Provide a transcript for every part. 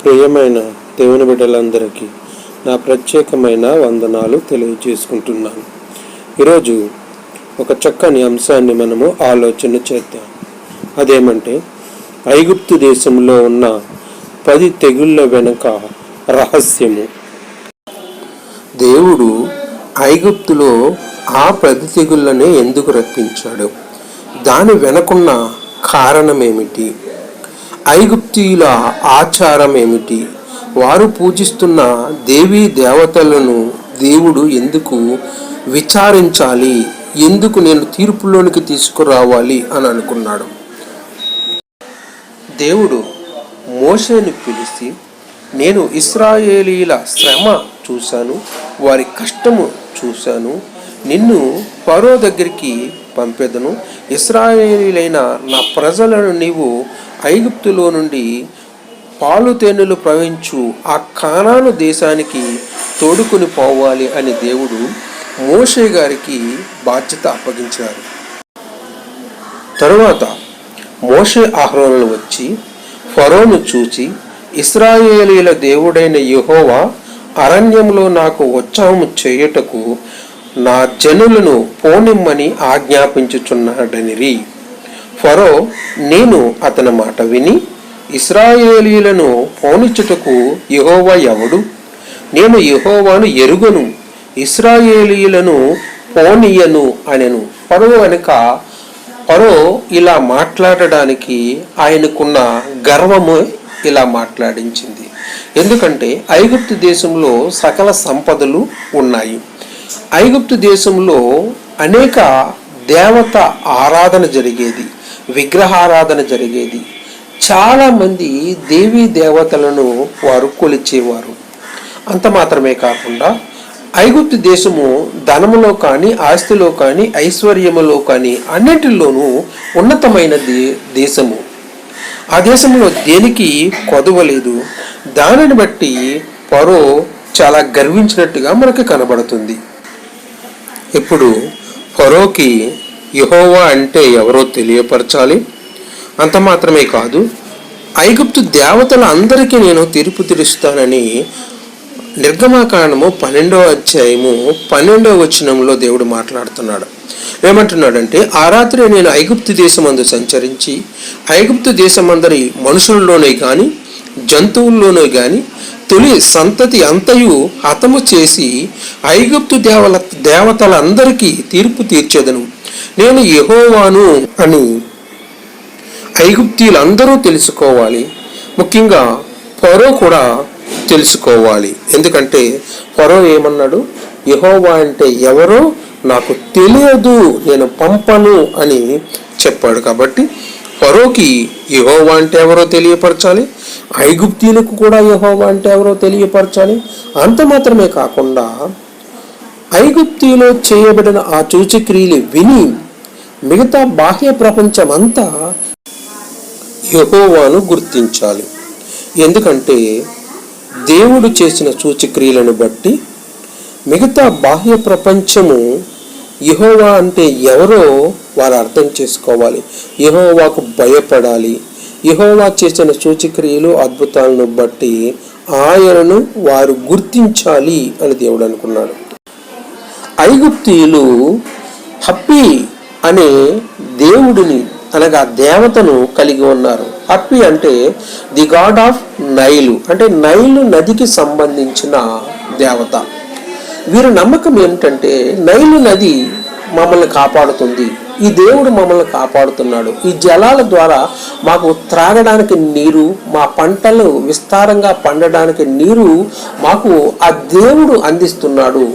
ప్రియమైన దేవుని బిడ్డలందరికీ నా ప్రత్యేకమైన వందనాలు తెలియజేసుకుంటున్నాను. ఈరోజు ఒక చక్కని అంశాన్ని మనము ఆలోచన చేద్దాం. అదేమంటే ఐగుప్తు దేశంలో ఉన్న 10 తెగుళ్ళ వెనుక రహస్యము. దేవుడు ఐగుప్తులో ఆ 10 తెగుళ్ళనే ఎందుకు రప్పించాడు? దాని వెనుకున్న కారణమేమిటి? ఐగుప్తీయుల ఆచారం ఏమిటి? వారు పూజిస్తున్న దేవీ దేవతలను దేవుడు ఎందుకు విచారించాలి? ఎందుకు నేను తీర్పులోనికి తీసుకురావాలి అని అనుకున్నాడు. దేవుడు మోషేను పిలిచి, నేను ఇశ్రాయేలీల శ్రమ చూశాను, వారి కష్టము చూశాను, నిన్ను ఫరో దగ్గరికి పంపెదను. ఇశ్రాయేలీలైన నా ప్రజలను నీవు ఐగుప్తులో నుండి పాలు తేనెలు ప్రవహించు ఆ కానాను దేశానికి తోడుకొని పోవాలి అని దేవుడు మోషే గారికి బాధ్యత అప్పగించారు. తరువాత మోషే అహరోనులు వచ్చి ఫరోను చూచి, ఇశ్రాయేలీల దేవుడైన యెహోవా అరణ్యంలో నాకు ఉత్సవము చేయుటకు నా జనులను పోనిమ్మని ఆజ్ఞాపించుచున్నాడనిరి. ఫరో నేను అతని మాట విని, ఇశ్రాయేలీలను పోనిచ్చుటకు యెహోవా ఎవడు? నేను యెహోవాను ఎరుగను, ఇశ్రాయేలీలను పోనీయను అనెను. ఫరో ఇలా మాట్లాడడానికి ఆయనకున్న గర్వము ఇలా మాట్లాడించింది. ఎందుకంటే ఐగుప్తు దేశంలో సకల సంపదలు ఉన్నాయి. ఐగుప్తు దేశంలో అనేక దేవత ఆరాధన జరిగేది, విగ్రహారాధన జరిగేది. చాలామంది దేవీ దేవతలను వారు కొలిచేవారు. అంత మాత్రమే కాకుండా ఐగుప్తు దేశము ధనములో కానీ, ఆస్తిలో కానీ, ఐశ్వర్యములో కానీ అన్నిటిలోనూ ఉన్నతమైన దేశము. ఆ దేశంలో దేనికి కొదవలేదు. దానిని బట్టి ఫరో చాలా గర్వించినట్టుగా మనకు కనబడుతుంది. ఇప్పుడు ఫరోకి యెహోవా అంటే ఎవరో తెలియపరచాలి. అంత మాత్రమే కాదు, ఐగుప్తు దేవతల అందరికీ నేను తీర్పు తీరుస్తానని నిర్గమకాండము 12వ అధ్యాయము 12వ వచనంలో దేవుడు మాట్లాడుతున్నాడు. ఏమంటున్నాడంటే, ఆ రాత్రి నేను ఐగుప్తు దేశమందు సంచరించి ఐగుప్తు దేశమందరి మనుషుల్లోనే కానీ జంతువుల్లోనే కానీ తొలి సంతతి అంతయు హతము చేసి ఐగుప్తు దేవతలందరికీ తీర్పు తీర్చేదను. నేను యెహోవాను అని ఐగుప్తీయులందరూ తెలుసుకోవాలి. ముఖ్యంగా ఫరో కూడా తెలుసుకోవాలి. ఎందుకంటే ఫరో ఏమన్నాడు? యెహోవా అంటే ఎవరో నాకు తెలియదు, నేను పంపను అని చెప్పాడు. కాబట్టి ఫరోకి యెహోవా అంటే ఎవరో తెలియపరచాలి, ఐగుప్తీయులకు కూడా యెహోవా అంటే ఎవరో తెలియపరచాలి. అంత మాత్రమే కాకుండా ఐగుప్తీయులో చేయబడిన ఆ సూచక్రియలు విని మిగతా బాహ్య ప్రపంచం అంతా యెహోవాను గుర్తించాలి. ఎందుకంటే దేవుడు చేసిన సూచక్రియలను బట్టి మిగతా బాహ్య ప్రపంచము యెహోవా అంటే ఎవరో వారు అర్థం చేసుకోవాలి, యెహోవాకు భయపడాలి. యెహోవా చేసిన సూచక్రియలు అద్భుతాలను బట్టి ఆయనను వారు గుర్తించాలి అని దేవుడు అనుకున్నాడు. ఐగుప్తీయులు హప్పీ అనే దేవుడిని అనగా దేవతను కలిగి ఉన్నారు. హప్పీ అంటే ది గాడ్ ఆఫ్ నైలు, అంటే నైలు నదికి సంబంధించిన దేవత. వీరి నమ్మకం ఏమిటంటే నైలు నది మమ్మల్ని కాపాడుతుంది, ఈ దేవుడు మమ్మల్ని కాపాడుతున్నాడు, ఈ జలాల ద్వారా మాకు త్రాగడానికి నీరు, మా పంటలు విస్తారంగా పండడానికి నీరు మాకు ఆ దేవుడు అందిస్తున్నాడు.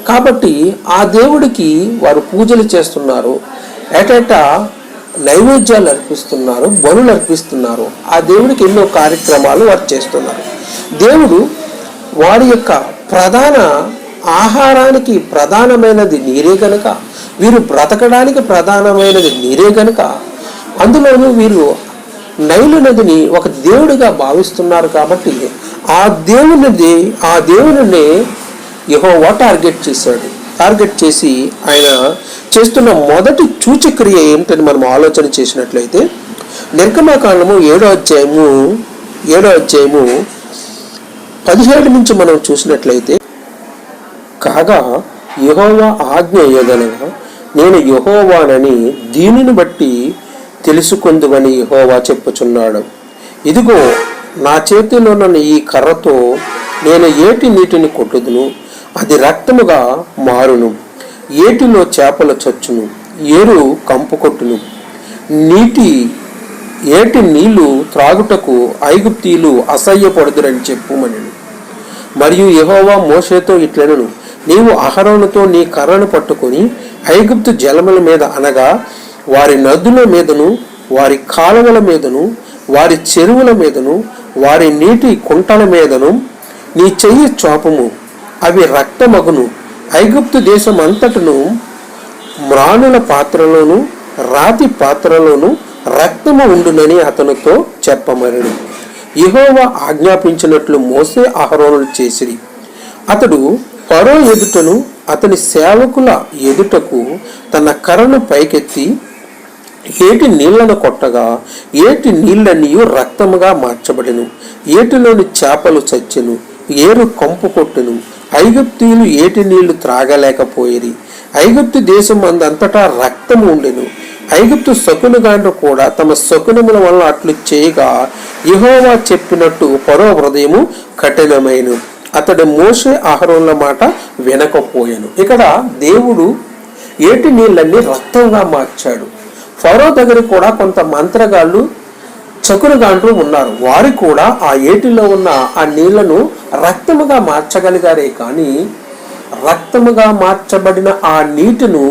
కాబట్టి ఆ దేవుడికి వారు పూజలు చేస్తున్నారు, ఏటేటా నైవేద్యాలు అర్పిస్తున్నారు, బలులు అర్పిస్తున్నారు. ఆ దేవుడికి ఎన్నో కార్యక్రమాలు వారు చేస్తున్నారు. దేవుడు వారి యొక్క ప్రధాన ఆహారానికి ప్రధానమైనది నీరే కనుక, వీరు బ్రతకడానికి ప్రధానమైనది నీరే కనుక, అందులోనూ వీరు నైలు నదిని ఒక దేవుడిగా భావిస్తున్నారు. కాబట్టి ఆ దేవునినే యెహోవా టార్గెట్ చేసి ఆయన చేస్తున్న మొదటి సూచక్రియ ఏమిటని మనం ఆలోచన చేసినట్లయితే నిర్గమకాండము 7వ అధ్యాయము 17 నుంచి మనం చూసినట్లయితే, కాగా యెహోవా ఆజ్ఞ ఏదనగా, నేను యెహోవానని దీనిని బట్టి తెలుసుకొందువని యెహోవా చెప్పుచున్నాడు. ఇదిగో, నా చేతిలోనున్న ఈ కర్రతో నేను ఏటి నీటిని కొట్టుదును, అది రక్తముగా మారును. ఏటిలో చేపలు చచ్చును, ఏరు కంపు కొట్టును. ఏటి నీళ్లు త్రాగుటకు ఐగుప్తీయులు అసహ్యపడుదురని చెప్పుమనెను. మరియు యెహోవా మోషేతో ఇట్లనెను, నీవు అహరోనుతో నీ కర్రను పట్టుకొని ఐగుప్తు జలముల మీద, అనగా వారి నదుల మీదను, వారి కాలువల మీదను, వారి చెరువుల మీదను, వారి నీటి కుంటల మీదను నీ చెయ్యి చాపము, అవి రక్తమగును. ఐగుప్తు దేశం అంతటను మ్రానుల పాత్రలోను రాతి పాత్రలోను రక్తము ఉండునని అతనితో చెప్పమనెను. యెహోవా ఆజ్ఞాపించినట్లు మోసే అహరోనులు చేసిరి. అతడు ఫరో ఎదుటను అతని సేవకుల ఎదుటకు తన కర్రను పైకెత్తి ఏటి నీళ్లను కొట్టగా ఏటి నీళ్లన్నీ రక్తముగా మార్చబడెను. ఏటిలోని చేపలు చచ్చెను, ఏరు కంపు కొట్టెను. ఐగుప్తీయులు ఏటి నీళ్లు త్రాగలేకపోయిరి. ఐగుప్తు దేశం అంతటా రక్తము ఉండెను. ఐగుప్తు శకునగాండ్రు కూడా తమ శకునముల వలన అట్లు చేయగా యెహోవా చెప్పినట్టు ఫరో హృదయము కఠినమైన. అతడు మోషే అహరోనుల మాట వినకపోయాను. ఇక్కడ దేవుడు ఏటి నీళ్ళన్నీ రక్తంగా మార్చాడు. ఫరో దగ్గర కూడా కొంత మంత్రగాళ్ళు, చకునగాండ్రు ఉన్నారు. వారు కూడా ఆ ఏటిలో ఉన్న ఆ నీళ్లను రక్తముగా మార్చగలిగారే కానీ రక్తముగా మార్చబడిన ఆ నీటిను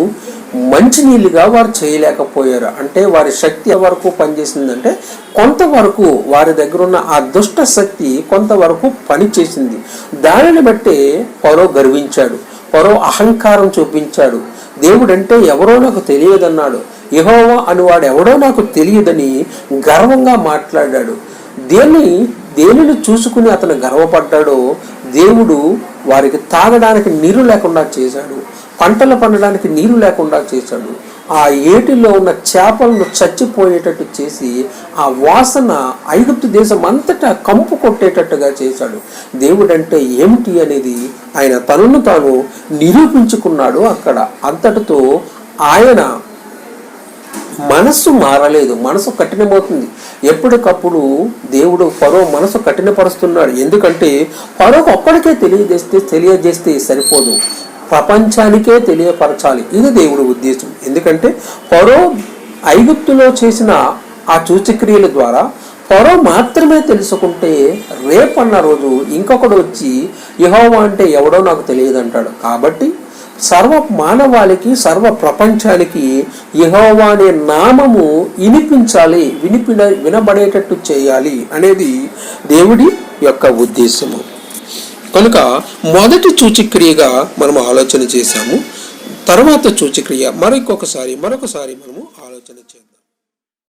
మంచి నీళ్ళుగా వారు చేయలేకపోయారు. అంటే వారి శక్తి వరకు పనిచేసిందంటే కొంతవరకు వారి దగ్గర ఉన్న ఆ దుష్ట శక్తి కొంతవరకు పనిచేసింది. దానిని బట్టే ఫరో గర్వించాడు, ఫరో అహంకారం చూపించాడు. దేవుడంటే ఎవరో నాకు తెలియదన్నాడు. యెహోవా అనువాడు ఎవడో నాకు తెలియదని గర్వంగా మాట్లాడాడు. దేనిని చూసుకుని అతను గర్వపడ్డాడో దేవుడు వారికి తాగడానికి నీరు లేకుండా చేశాడు, పంటలు పండడానికి నీరు లేకుండా చేశాడు. ఆ ఏటిలో ఉన్న చేపలను చచ్చిపోయేటట్టు చేసి ఆ వాసన ఐగుప్తు దేశం అంతటా కంపు కొట్టేటట్టుగా చేశాడు. దేవుడంటే ఏమిటి అనేది ఆయన తనను తాను నిరూపించుకున్నాడు. అక్కడ అంతటితో ఆయన మనస్సు మారలేదు, మనసు కఠినమవుతుంది. ఎప్పటికప్పుడు దేవుడు ఫరో మనసు కఠినపరుస్తున్నాడు. ఎందుకంటే ఫరోకు ఒక్కడికే తెలియజేస్తే సరిపోదు, ప్రపంచానికే తెలియపరచాలి. ఇది దేవుడి ఉద్దేశం. ఎందుకంటే ఫరో ఐగుప్తులో చేసిన ఆ సూచక్రియల ద్వారా ఫరో మాత్రమే తెలుసుకుంటే రేపన్న రోజు ఇంకొకడు వచ్చి యెహోవా అంటే ఎవడో నాకు తెలియదు అంటాడు. కాబట్టి సర్వ మానవాళికి, సర్వ ప్రపంచానికి యెహోవా అనే నామము వినిపించాలి, వినబడేటట్టు చేయాలి అనేది దేవుడి యొక్క ఉద్దేశము. కనుక మొదటి సూచక్రియగా మనం ఆలోచన చేశాము. తర్వాత సూచక్రియ మరొకసారి మనము ఆలోచన చేద్దాం.